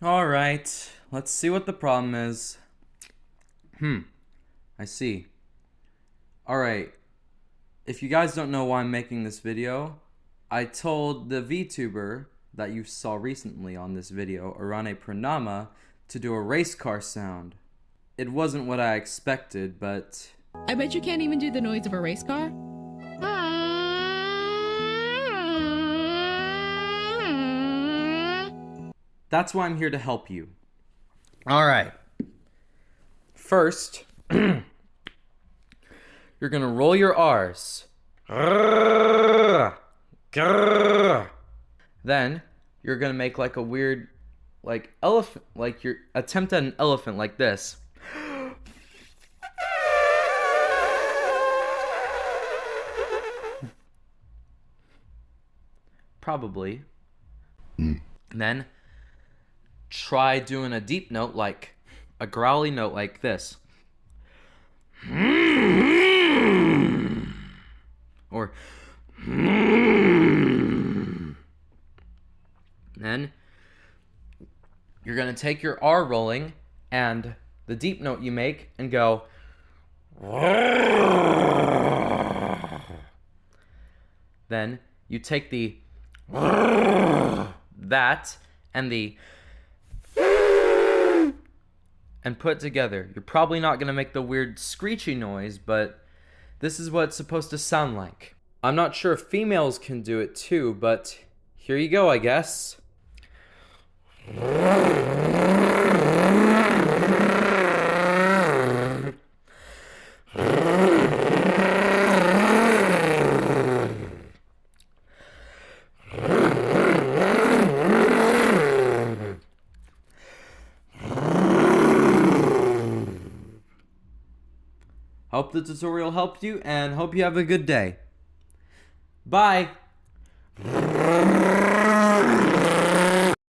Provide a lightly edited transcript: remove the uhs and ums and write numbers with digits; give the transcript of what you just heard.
Alright, let's see what the problem is. I see. Alright, if you guys don't know why I'm making this video, I told the VTuber that you saw recently on this video, Arane Pranama, to do a race car sound. It wasn't what I expected, but... I bet you can't even do the noise of a race car. That's why I'm here to help you. Alright. First, you're gonna roll your R's. Then, you're gonna make like a weird, like elephant, like your attempt at an elephant like this. Probably. Then, try doing a deep note, like a growly note like this. Or then you're gonna take your R rolling and the deep note you make and go. Then you take the that and the and put it together. You're probably not gonna make the weird screechy noise, but this is what it's supposed to sound like. I'm not sure if females can do it too, but here you go, I guess. Hope the tutorial helped you, and hope you have a good day. Bye!